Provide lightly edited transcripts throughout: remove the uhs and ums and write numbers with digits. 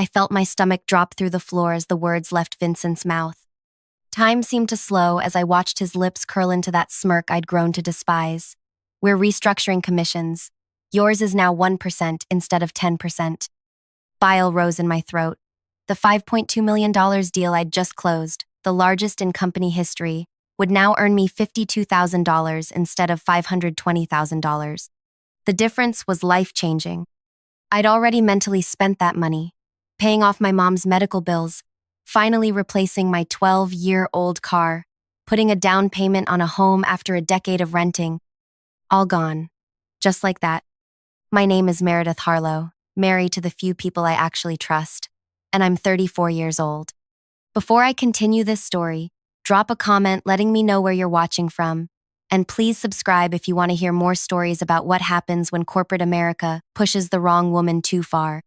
I felt my stomach drop through the floor as the words left Vincent's mouth. Time seemed to slow as I watched his lips curl into that smirk I'd grown to despise. We're restructuring commissions. Yours is now 1% instead of 10%. Bile rose in my throat. The $5.2 million deal I'd just closed, the largest in company history, would now earn me $52,000 instead of $520,000. The difference was life-changing. I'd already mentally spent that money, paying off my mom's medical bills, finally replacing my 12-year-old car, putting a down payment on a home after a decade of renting. All gone. Just like that. My name is Meredith Harlow, married to the few people I actually trust, and I'm 34 years old. Before I continue this story, drop a comment letting me know where you're watching from, and please subscribe if you want to hear more stories about what happens when corporate America pushes the wrong woman too far.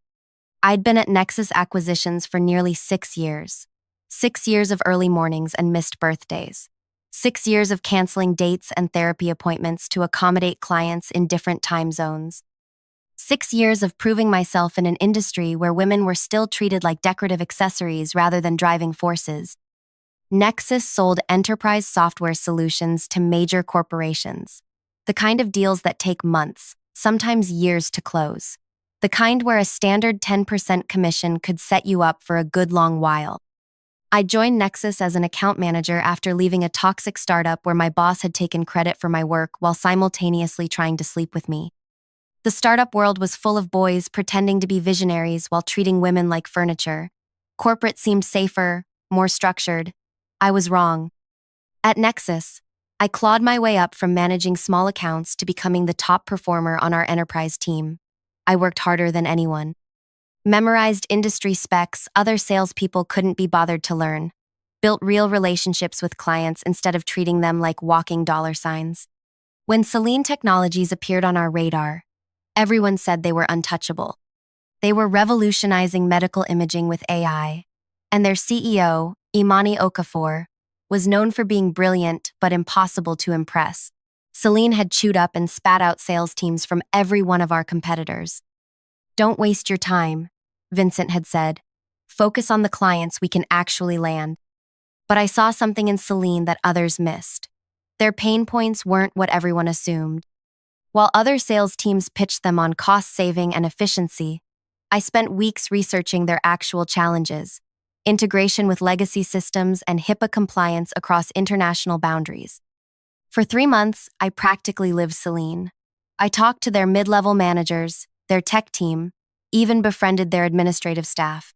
I'd been at Nexus Acquisitions for nearly 6 years. 6 years of early mornings and missed birthdays. 6 years of canceling dates and therapy appointments to accommodate clients in different time zones. 6 years of proving myself in an industry where women were still treated like decorative accessories rather than driving forces. Nexus sold enterprise software solutions to major corporations. The kind of deals that take months, sometimes years to close. The kind where a standard 10% commission could set you up for a good long while. I joined Nexus as an account manager after leaving a toxic startup where my boss had taken credit for my work while simultaneously trying to sleep with me. The startup world was full of boys pretending to be visionaries while treating women like furniture. Corporate seemed safer, more structured. I was wrong. At Nexus, I clawed my way up from managing small accounts to becoming the top performer on our enterprise team. I worked harder than anyone. Memorized industry specs other salespeople couldn't be bothered to learn. Built real relationships with clients instead of treating them like walking dollar signs. When Selene Technologies appeared on our radar, everyone said they were untouchable. They were revolutionizing medical imaging with AI, and their CEO, Imani Okafor, was known for being brilliant but impossible to impress. Selene had chewed up and spat out sales teams from every one of our competitors. "Don't waste your time," Vincent had said. "Focus on the clients we can actually land." But I saw something in Selene that others missed. Their pain points weren't what everyone assumed. While other sales teams pitched them on cost saving and efficiency, I spent weeks researching their actual challenges: integration with legacy systems and HIPAA compliance across international boundaries. For 3 months, I practically lived Selene. I talked to their mid-level managers, their tech team, even befriended their administrative staff.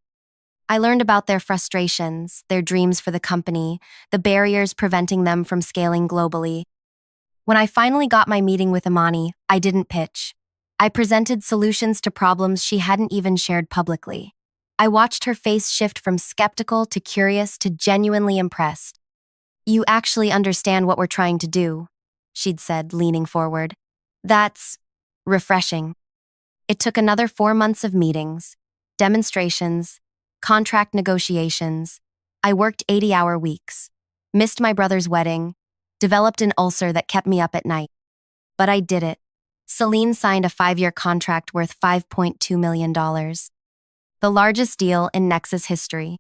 I learned about their frustrations, their dreams for the company, the barriers preventing them from scaling globally. When I finally got my meeting with Imani, I didn't pitch. I presented solutions to problems she hadn't even shared publicly. I watched her face shift from skeptical to curious to genuinely impressed. "You actually understand what we're trying to do," she'd said, leaning forward. "That's refreshing." It took another 4 months of meetings, demonstrations, contract negotiations. I worked 80-hour weeks, missed my brother's wedding, developed an ulcer that kept me up at night. But I did it. Selene signed a 5-year contract worth $5.2 million. The largest deal in Nexus history.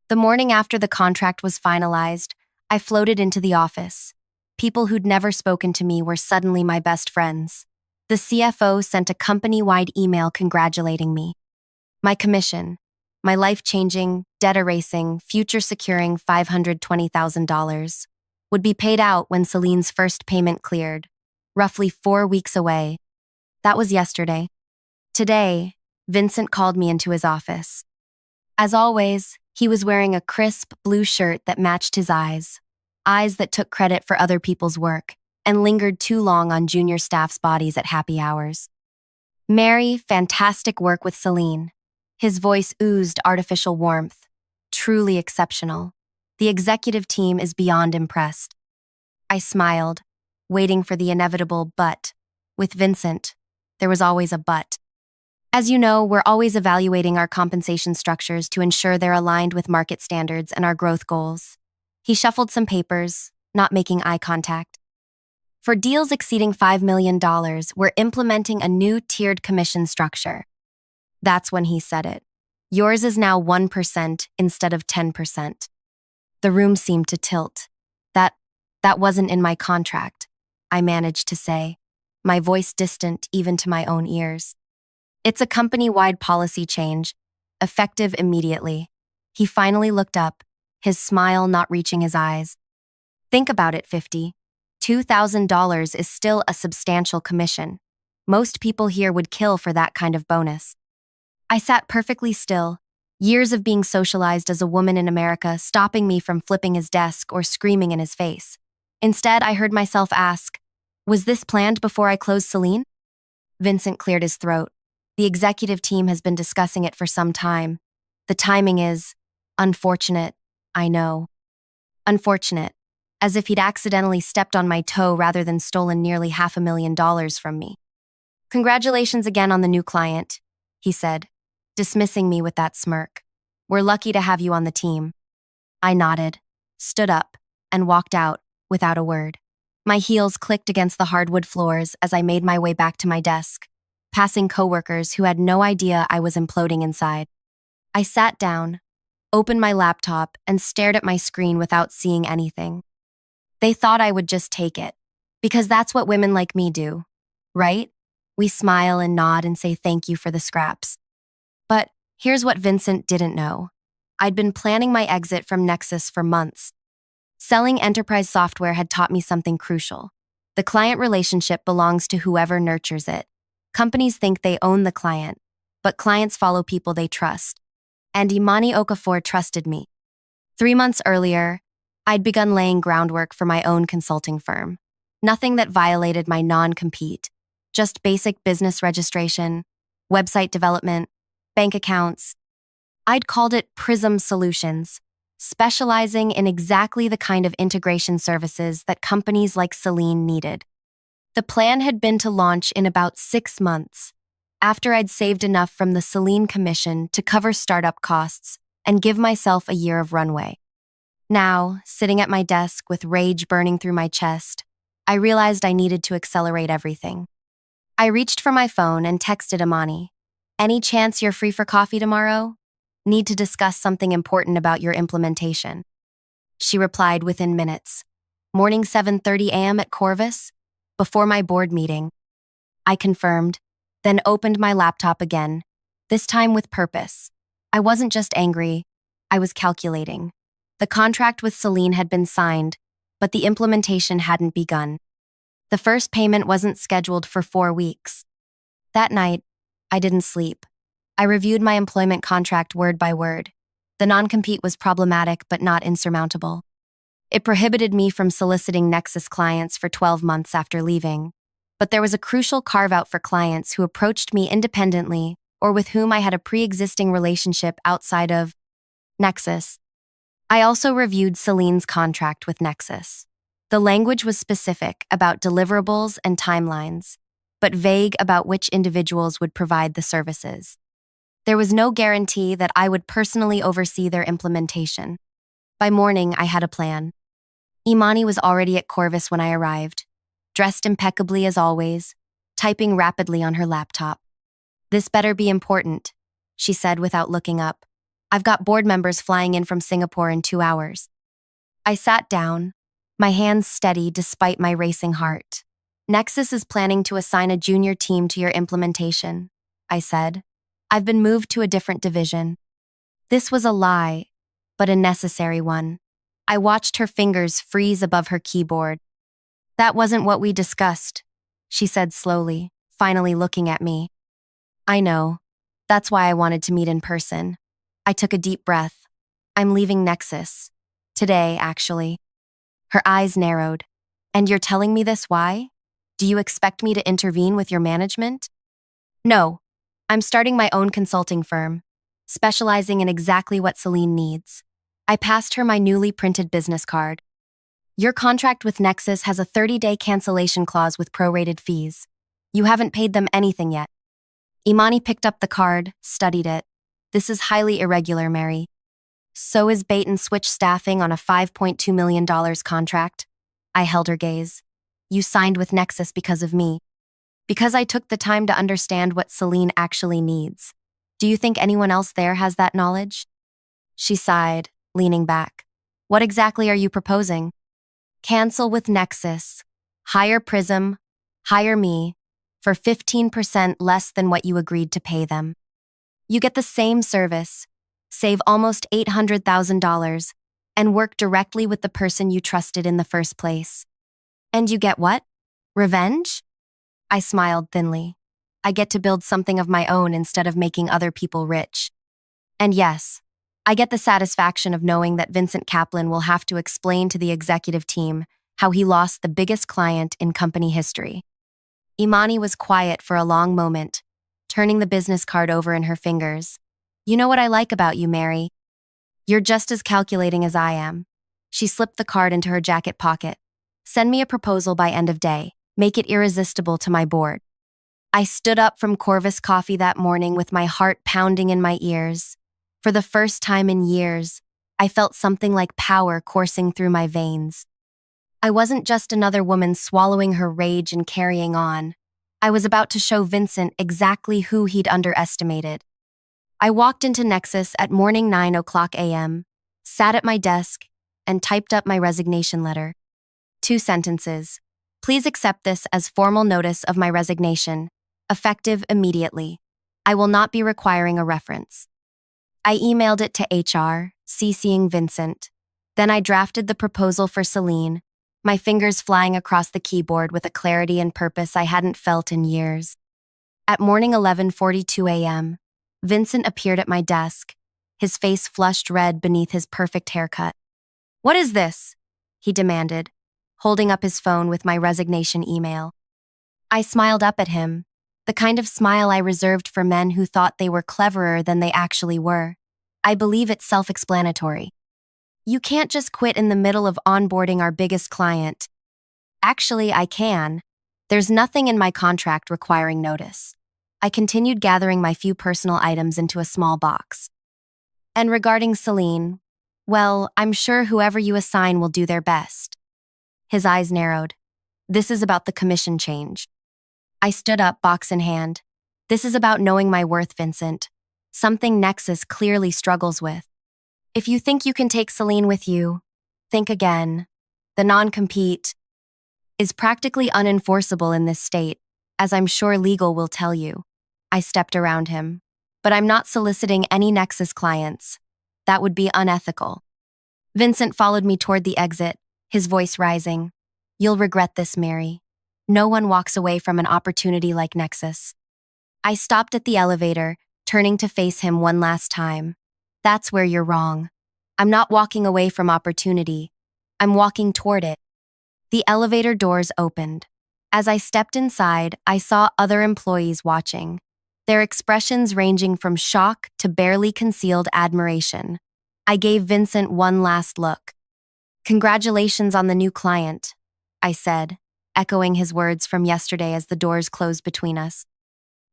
The morning after the contract was finalized, I floated into the office. People who'd never spoken to me were suddenly my best friends. The CFO sent a company-wide email congratulating me. My commission, my life-changing, debt-erasing, future-securing $520,000, would be paid out when Selene's first payment cleared, roughly 4 weeks away. That was yesterday. Today, Vincent called me into his office. As always, he was wearing a crisp blue shirt that matched his eyes that took credit for other people's work and lingered too long on junior staff's bodies at happy hours. "Mary, fantastic work with Selene." His voice oozed artificial warmth. "Truly exceptional. The executive team is beyond impressed." I smiled, waiting for the inevitable but. With Vincent, there was always a but. As you know, we're always evaluating our compensation structures to ensure they're aligned with market standards and our growth goals. He shuffled some papers, not making eye contact. "For deals exceeding $5 million, we're implementing a new tiered commission structure." That's when he said it. Yours is now 1% instead of 10%. The room seemed to tilt. That, that wasn't in my contract, I managed to say, my voice distant even to my own ears. It's a company-wide policy change, effective immediately. He finally looked up, his smile not reaching his eyes. Think about it, 50. $2,000 is still a substantial commission. Most people here would kill for that kind of bonus. I sat perfectly still, years of being socialized as a woman in America stopping me from flipping his desk or screaming in his face. Instead, I heard myself ask, was this planned before I closed Celine? Vincent cleared his throat. The executive team has been discussing it for some time. The timing is unfortunate, I know. Unfortunate, as if he'd accidentally stepped on my toe rather than stolen nearly $500,000 from me. Congratulations again on the new client, he said, dismissing me with that smirk. We're lucky to have you on the team. I nodded, stood up, and walked out without a word. My heels clicked against the hardwood floors as I made my way back to my desk, passing coworkers who had no idea I was imploding inside. I sat down, opened my laptop, and stared at my screen without seeing anything. They thought I would just take it, because that's what women like me do, right? We smile and nod and say thank you for the scraps. But here's what Vincent didn't know. I'd been planning my exit from Nexus for months. Selling enterprise software had taught me something crucial. The client relationship belongs to whoever nurtures it. Companies think they own the client, but clients follow people they trust. And Imani Okafor trusted me. 3 months earlier, I'd begun laying groundwork for my own consulting firm. Nothing that violated my non-compete, just basic business registration, website development, bank accounts. I'd called it Prism Solutions, specializing in exactly the kind of integration services that companies like Celine needed. The plan had been to launch in about 6 months, after I'd saved enough from the Celine commission to cover startup costs and give myself a year of runway. Now, sitting at my desk with rage burning through my chest, I realized I needed to accelerate everything. I reached for my phone and texted Imani. Any chance you're free for coffee tomorrow? Need to discuss something important about your implementation. She replied within minutes. Morning 7:30 a.m. at Corvus? Before my board meeting. I confirmed, then opened my laptop again, this time with purpose. I wasn't just angry, I was calculating. The contract with Celine had been signed, but the implementation hadn't begun. The first payment wasn't scheduled for 4 weeks. That night, I didn't sleep. I reviewed my employment contract word by word. The non-compete was problematic but not insurmountable. It prohibited me from soliciting Nexus clients for 12 months after leaving. But there was a crucial carve-out for clients who approached me independently or with whom I had a pre-existing relationship outside of Nexus. I also reviewed Celine's contract with Nexus. The language was specific about deliverables and timelines, but vague about which individuals would provide the services. There was no guarantee that I would personally oversee their implementation. By morning, I had a plan. Imani was already at Corvus when I arrived, dressed impeccably as always, typing rapidly on her laptop. This better be important, she said without looking up. I've got board members flying in from Singapore in 2 hours. I sat down, my hands steady despite my racing heart. Nexus is planning to assign a junior team to your implementation, I said. I've been moved to a different division. This was a lie, but a necessary one. I watched her fingers freeze above her keyboard. That wasn't what we discussed, she said slowly, finally looking at me. I know. That's why I wanted to meet in person. I took a deep breath. I'm leaving Nexus. Today, actually. Her eyes narrowed. And you're telling me this why? Do you expect me to intervene with your management? No. I'm starting my own consulting firm, specializing in exactly what Celine needs. I passed her my newly printed business card. Your contract with Nexus has a 30-day cancellation clause with prorated fees. You haven't paid them anything yet. Imani picked up the card, studied it. This is highly irregular, Mary. So is bait and switch staffing on a $5.2 million contract. I held her gaze. You signed with Nexus because of me. Because I took the time to understand what Celine actually needs. Do you think anyone else there has that knowledge? She sighed, leaning back. What exactly are you proposing? Cancel with Nexus. Hire Prism. Hire me. For 15% less than what you agreed to pay them. You get the same service, save almost $800,000, and work directly with the person you trusted in the first place. And you get what? Revenge? I smiled thinly. I get to build something of my own instead of making other people rich. And yes, I get the satisfaction of knowing that Vincent Kaplan will have to explain to the executive team how he lost the biggest client in company history. Imani was quiet for a long moment, turning the business card over in her fingers. You know what I like about you, Mary? You're just as calculating as I am. She slipped the card into her jacket pocket. Send me a proposal by end of day. Make it irresistible to my board. I stood up from Corvus Coffee that morning with my heart pounding in my ears. For the first time in years, I felt something like power coursing through my veins. I wasn't just another woman swallowing her rage and carrying on. I was about to show Vincent exactly who he'd underestimated. I walked into Nexus at morning 9:00 a.m., sat at my desk, and typed up my resignation letter. 2 sentences. Please accept this as formal notice of my resignation, effective immediately. I will not be requiring a reference. I emailed it to HR, CCing Vincent. Then I drafted the proposal for Celine, my fingers flying across the keyboard with a clarity and purpose I hadn't felt in years. At morning 11:42 a.m., Vincent appeared at my desk, his face flushed red beneath his perfect haircut. What is this? He demanded, holding up his phone with my resignation email. I smiled up at him, the kind of smile I reserved for men who thought they were cleverer than they actually were. I believe it's self-explanatory. You can't just quit in the middle of onboarding our biggest client. Actually, I can. There's nothing in my contract requiring notice. I continued gathering my few personal items into a small box. And regarding Celine, well, I'm sure whoever you assign will do their best. His eyes narrowed. This is about the commission change. I stood up, box in hand. This is about knowing my worth, Vincent. Something Nexus clearly struggles with. If you think you can take Celine with you, think again. The non-compete is practically unenforceable in this state, as I'm sure legal will tell you. I stepped around him. But I'm not soliciting any Nexus clients. That would be unethical. Vincent followed me toward the exit, his voice rising. You'll regret this, Mary. No one walks away from an opportunity like Nexus. I stopped at the elevator, turning to face him one last time. That's where you're wrong. I'm not walking away from opportunity. I'm walking toward it. The elevator doors opened. As I stepped inside, I saw other employees watching, their expressions ranging from shock to barely concealed admiration. I gave Vincent one last look. Congratulations on the new client, I said, echoing his words from yesterday as the doors closed between us.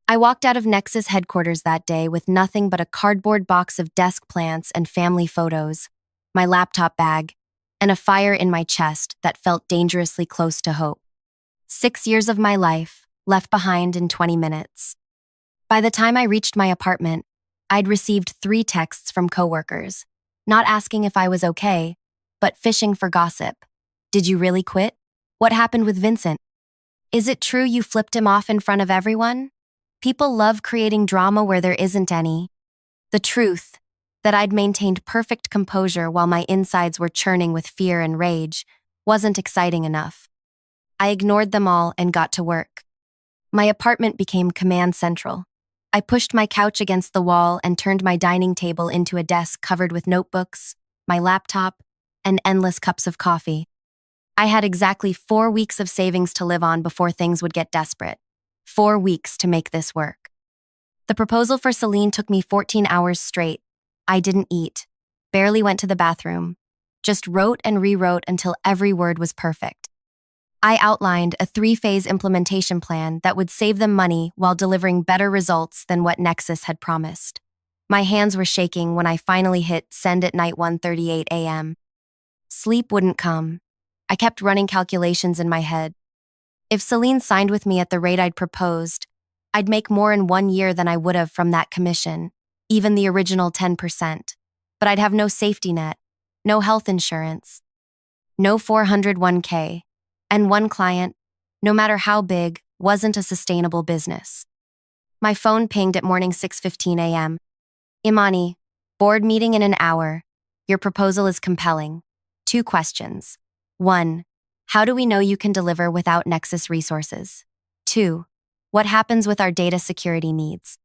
I walked out of Nexus headquarters that day with nothing but a cardboard box of desk plants and family photos, my laptop bag, and a fire in my chest that felt dangerously close to hope. 6 years of my life, left behind in 20 minutes. By the time I reached my apartment, I'd received 3 texts from coworkers, not asking if I was okay, but fishing for gossip. Did you really quit? What happened with Vincent? Is it true you flipped him off in front of everyone? People love creating drama where there isn't any. The truth, that I'd maintained perfect composure while my insides were churning with fear and rage, wasn't exciting enough. I ignored them all and got to work. My apartment became command central. I pushed my couch against the wall and turned my dining table into a desk covered with notebooks, my laptop, and endless cups of coffee. I had exactly 4 weeks of savings to live on before things would get desperate. 4 weeks to make this work. The proposal for Celine took me 14 hours straight. I didn't eat, barely went to the bathroom, just wrote and rewrote until every word was perfect. I outlined a 3-phase implementation plan that would save them money while delivering better results than what Nexus had promised. My hands were shaking when I finally hit send at night 1:38 a.m. Sleep wouldn't come. I kept running calculations in my head. If Celine signed with me at the rate I'd proposed, I'd make more in 1 year than I would have from that commission. even the original 10%. But I'd have no safety net, no health insurance, no 401k, and one client, no matter how big, wasn't a sustainable business. My phone pinged at morning 6:15 a.m. Imani, board meeting in an hour. Your proposal is compelling. 2 questions. 1. How do we know you can deliver without Nexus resources? 2. What happens with our data security needs?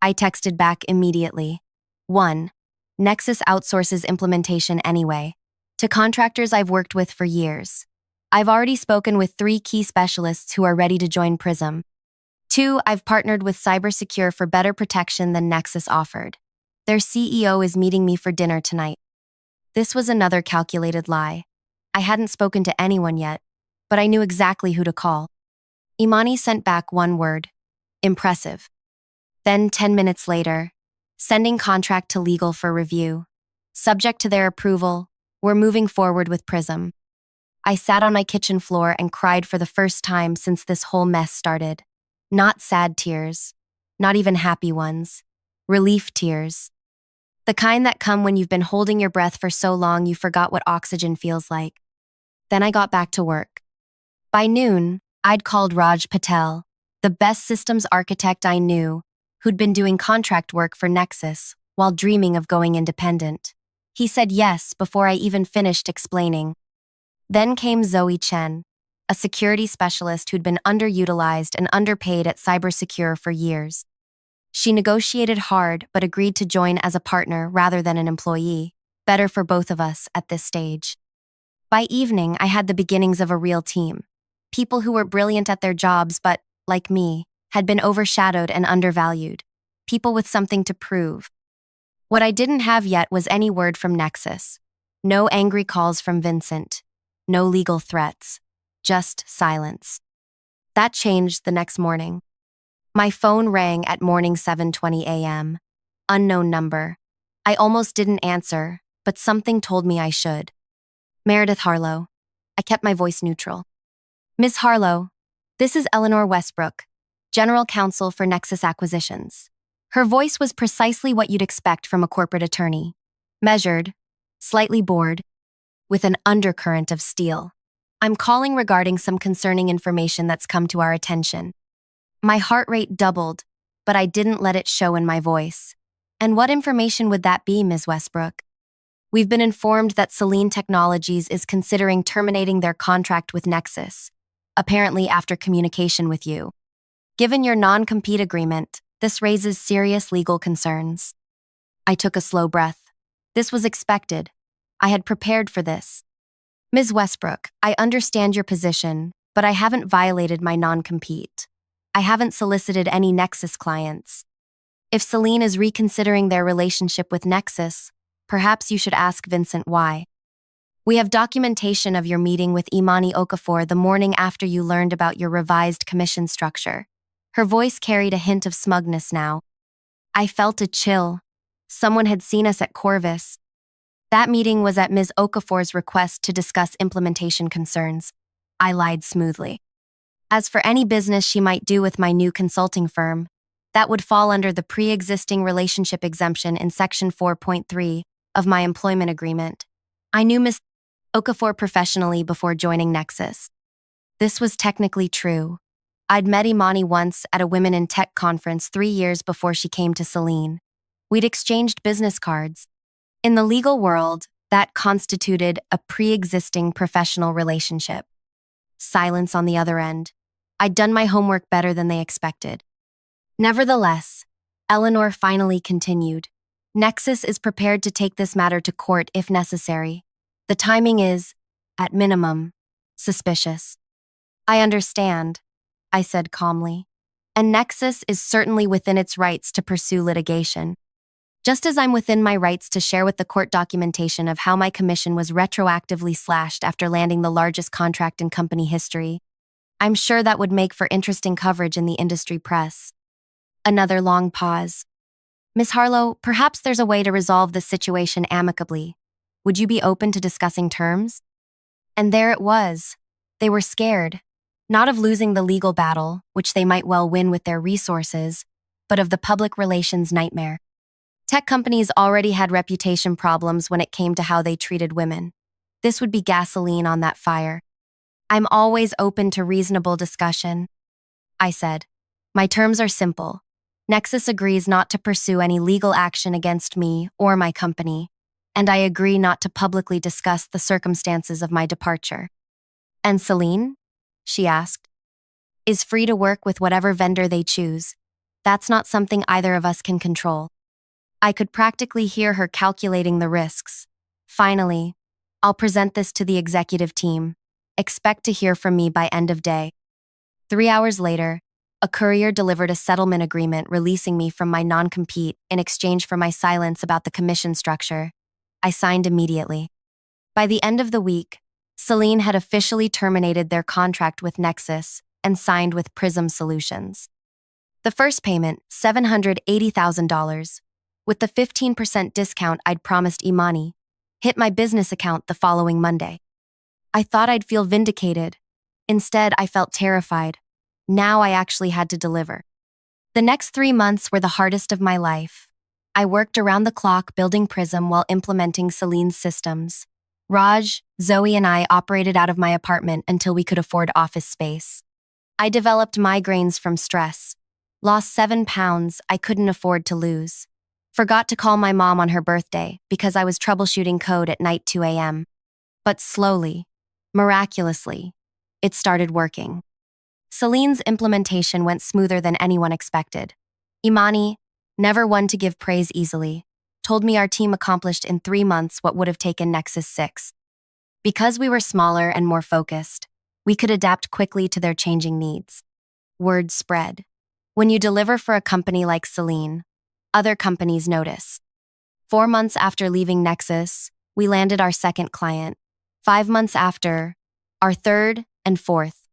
I texted back immediately. 1. Nexus outsources implementation anyway, to contractors I've worked with for years. I've already spoken with 3 key specialists who are ready to join Prism. 2. I've partnered with CyberSecure for better protection than Nexus offered. Their CEO is meeting me for dinner tonight. This was another calculated lie. I hadn't spoken to anyone yet, but I knew exactly who to call. Imani sent back one word: impressive. Then 10 minutes later, sending contract to legal for review. Subject to their approval, we're moving forward with Prism. I sat on my kitchen floor and cried for the first time since this whole mess started. Not sad tears, not even happy ones. Relief tears. The kind that come when you've been holding your breath for so long you forgot what oxygen feels like. Then I got back to work. By noon, I'd called Raj Patel, the best systems architect I knew, who'd been doing contract work for Nexus while dreaming of going independent. He said yes before I even finished explaining. Then came Zoe Chen, a security specialist who'd been underutilized and underpaid at CyberSecure for years. She negotiated hard but agreed to join as a partner rather than an employee, better for both of us at this stage. By evening, I had the beginnings of a real team. People who were brilliant at their jobs but, like me, had been overshadowed and undervalued. People with something to prove. What I didn't have yet was any word from Nexus. No angry calls from Vincent. No legal threats. Just silence. That changed the next morning. My phone rang at morning 7:20 a.m. Unknown number. I almost didn't answer, but something told me I should. Meredith Harlow. I kept my voice neutral. Ms. Harlow, this is Eleanor Westbrook, General Counsel for Nexus Acquisitions. Her voice was precisely what you'd expect from a corporate attorney. Measured, slightly bored, with an undercurrent of steel. I'm calling regarding some concerning information that's come to our attention. My heart rate doubled, but I didn't let it show in my voice. And what information would that be, Ms. Westbrook? We've been informed that Selene Technologies is considering terminating their contract with Nexus, apparently after communication with you. Given your non-compete agreement, this raises serious legal concerns. I took a slow breath. This was expected. I had prepared for this. Ms. Westbrook, I understand your position, but I haven't violated my non-compete. I haven't solicited any Nexus clients. If Selene is reconsidering their relationship with Nexus, perhaps you should ask Vincent why. We have documentation of your meeting with Imani Okafor the morning after you learned about your revised commission structure. Her voice carried a hint of smugness now. I felt a chill. Someone had seen us at Corvus. That meeting was at Ms. Okafor's request to discuss implementation concerns. I lied smoothly. As for any business she might do with my new consulting firm, that would fall under the pre-existing relationship exemption in Section 4.3 of my employment agreement. I knew Ms. Okafor professionally before joining Nexus. This was technically true. I'd met Imani once at a Women in Tech conference 3 years before she came to Selene. We'd exchanged business cards. In the legal world, that constituted a pre-existing professional relationship. Silence on the other end. I'd done my homework better than they expected. Nevertheless, Eleanor finally continued. Nexus is prepared to take this matter to court if necessary. The timing is, at minimum, suspicious. I understand, I said calmly. And Nexus is certainly within its rights to pursue litigation. Just as I'm within my rights to share with the court documentation of how my commission was retroactively slashed after landing the largest contract in company history. I'm sure that would make for interesting coverage in the industry press. Another long pause. Ms. Harlow, perhaps there's a way to resolve this situation amicably. Would you be open to discussing terms? And there it was. They were scared, not of losing the legal battle, which they might well win with their resources, but of the public relations nightmare. Tech companies already had reputation problems when it came to how they treated women. This would be gasoline on that fire. I'm always open to reasonable discussion, I said. My terms are simple. Nexus agrees not to pursue any legal action against me or my company, and I agree not to publicly discuss the circumstances of my departure. And Celine? She asked. Is free to work with whatever vendor they choose. That's not something either of us can control. I could practically hear her calculating the risks. Finally, I'll present this to the executive team. Expect to hear from me by end of day. 3 hours later, a courier delivered a settlement agreement releasing me from my non-compete in exchange for my silence about the commission structure. I signed immediately. By the end of the week, Celine had officially terminated their contract with Nexus and signed with Prism Solutions. The first payment, $780,000, with the 15% discount I'd promised Imani, hit my business account the following Monday. I thought I'd feel vindicated. Instead, I felt terrified. Now I actually had to deliver. The next 3 months were the hardest of my life. I worked around the clock building Prism while implementing Celine's systems. Raj, Zoe, and I operated out of my apartment until we could afford office space. I developed migraines from stress. Lost 7 pounds I couldn't afford to lose. Forgot to call my mom on her birthday because I was troubleshooting code at night 2 a.m. But slowly, miraculously, it started working. Celine's implementation went smoother than anyone expected. Imani, never one to give praise easily, told me our team accomplished in 3 months what would have taken Nexus 6. Because we were smaller and more focused, we could adapt quickly to their changing needs. Word spread. When you deliver for a company like Celine, other companies notice. 4 months after leaving Nexus, we landed our second client. 5 months after, our third and fourth.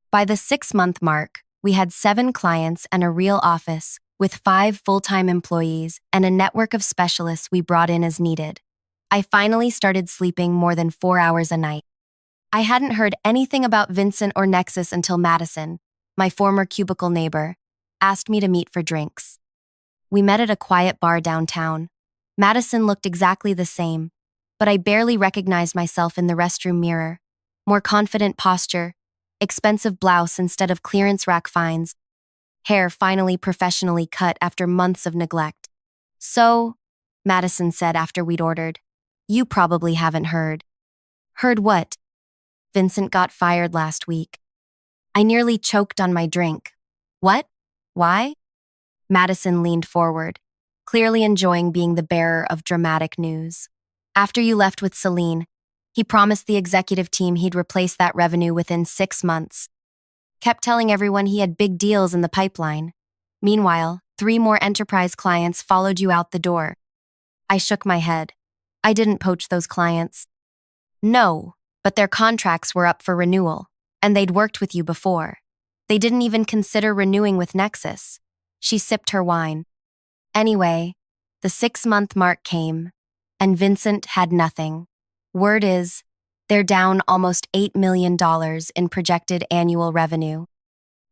By the 6-month mark, we had 7 clients and a real office, with 5 full-time employees and a network of specialists we brought in as needed. I finally started sleeping more than 4 hours a night. I hadn't heard anything about Vincent or Nexus until Madison, my former cubicle neighbor, asked me to meet for drinks. We met at a quiet bar downtown. Madison looked exactly the same, but I barely recognized myself in the restroom mirror. More confident posture, expensive blouse instead of clearance rack finds, hair finally professionally cut after months of neglect. So, Madison said after we'd ordered, you probably haven't heard. Heard what? Vincent got fired last week. I nearly choked on my drink. What? Why? Madison leaned forward, clearly enjoying being the bearer of dramatic news. After you left with Celine, he promised the executive team he'd replace that revenue within 6 months. Kept telling everyone he had big deals in the pipeline. Meanwhile, 3 more enterprise clients followed you out the door. I shook my head. I didn't poach those clients. No, but their contracts were up for renewal, and they'd worked with you before. They didn't even consider renewing with Nexus. She sipped her wine. Anyway, the 6-month mark came, and Vincent had nothing. Word is, they're down almost $8 million in projected annual revenue.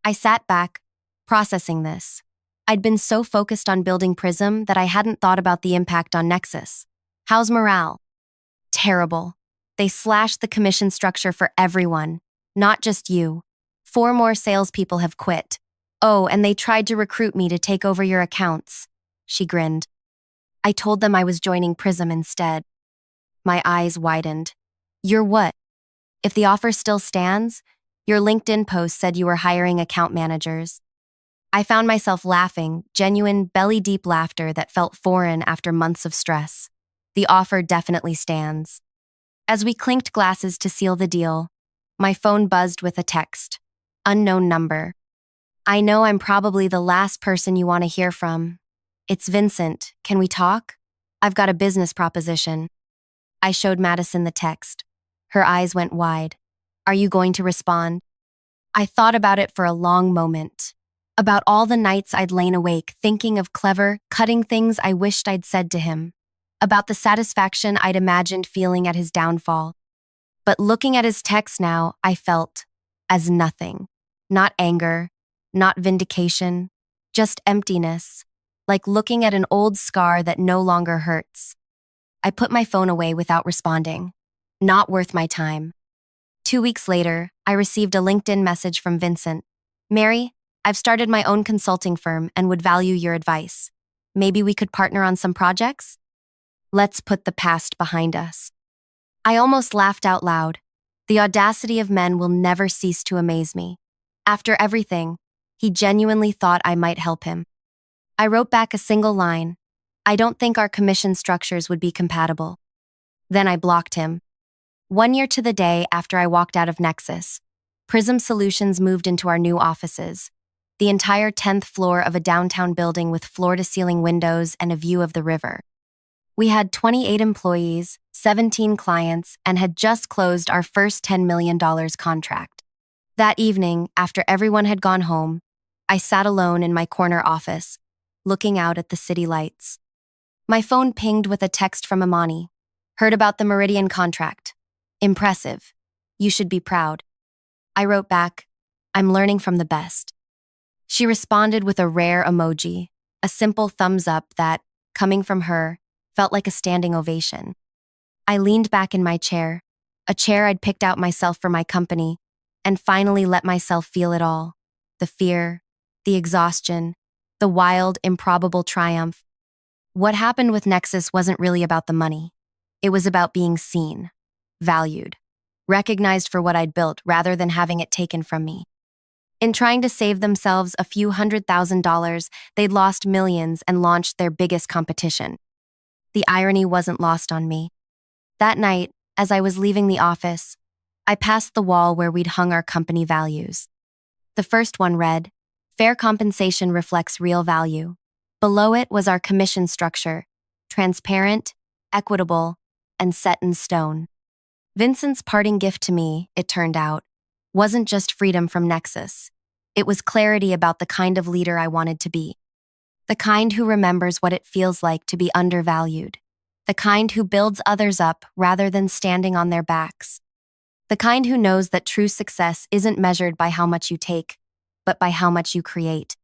I sat back, processing this. I'd been so focused on building Prism that I hadn't thought about the impact on Nexus. How's morale? Terrible. They slashed the commission structure for everyone, not just you. 4 more salespeople have quit. Oh, and they tried to recruit me to take over your accounts. She grinned. I told them I was joining Prism instead. My eyes widened. You're what? If the offer still stands, your LinkedIn post said you were hiring account managers. I found myself laughing, genuine, belly-deep laughter that felt foreign after months of stress. The offer definitely stands. As we clinked glasses to seal the deal, my phone buzzed with a text. Unknown number. I know I'm probably the last person you want to hear from. It's Vincent. Can we talk? I've got a business proposition. I showed Madison the text. Her eyes went wide. Are you going to respond? I thought about it for a long moment. About all the nights I'd lain awake thinking of clever, cutting things I wished I'd said to him. About the satisfaction I'd imagined feeling at his downfall. But looking at his text now, I felt as nothing. Not anger, not vindication, just emptiness. like looking at an old scar that no longer hurts. I put my phone away without responding. Not worth my time. 2 weeks later, I received a LinkedIn message from Vincent. Mary, I've started my own consulting firm and would value your advice. Maybe we could partner on some projects? Let's put the past behind us. I almost laughed out loud. The audacity of men will never cease to amaze me. After everything, he genuinely thought I might help him. I wrote back a single line. I don't think our commission structures would be compatible. Then I blocked him. 1 year to the day after I walked out of Nexus, Prism Solutions moved into our new offices. The entire 10th floor of a downtown building with floor-to-ceiling windows and a view of the river. We had 28 employees, 17 clients, and had just closed our first $10 million contract. That evening, after everyone had gone home, I sat alone in my corner office, looking out at the city lights. My phone pinged with a text from Imani. Heard about the Meridian contract. Impressive. You should be proud. I wrote back, I'm learning from the best. She responded with a rare emoji, a simple thumbs up that, coming from her, felt like a standing ovation. I leaned back in my chair, a chair I'd picked out myself for my company, and finally let myself feel it all. The fear, the exhaustion, the wild, improbable triumph. What happened with Nexus wasn't really about the money. It was about being seen, valued, recognized for what I'd built rather than having it taken from me. In trying to save themselves a few $100,000, they'd lost millions and launched their biggest competition. The irony wasn't lost on me. That night, as I was leaving the office, I passed the wall where we'd hung our company values. The first one read, Fair compensation reflects real value. Below it was our commission structure, transparent, equitable, and set in stone. Vincent's parting gift to me, it turned out, wasn't just freedom from Nexus. It was clarity about the kind of leader I wanted to be. The kind who remembers what it feels like to be undervalued. The kind who builds others up rather than standing on their backs. The kind who knows that true success isn't measured by how much you take, but by how much you create.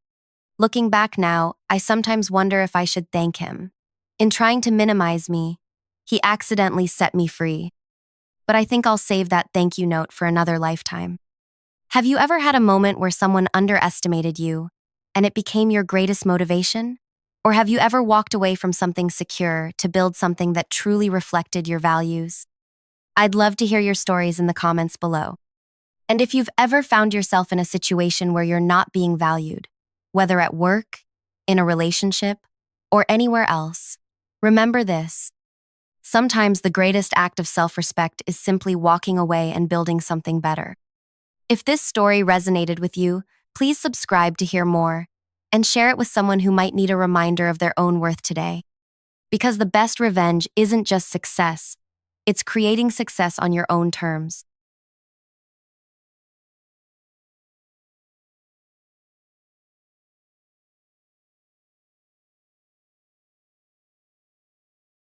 Looking back now, I sometimes wonder if I should thank him. In trying to minimize me, he accidentally set me free. But I think I'll save that thank you note for another lifetime. Have you ever had a moment where someone underestimated you, and it became your greatest motivation? Or have you ever walked away from something secure to build something that truly reflected your values? I'd love to hear your stories in the comments below. And if you've ever found yourself in a situation where you're not being valued, whether at work, in a relationship, or anywhere else, remember this. Sometimes the greatest act of self-respect is simply walking away and building something better. If this story resonated with you, please subscribe to hear more and share it with someone who might need a reminder of their own worth today. Because the best revenge isn't just success, it's creating success on your own terms.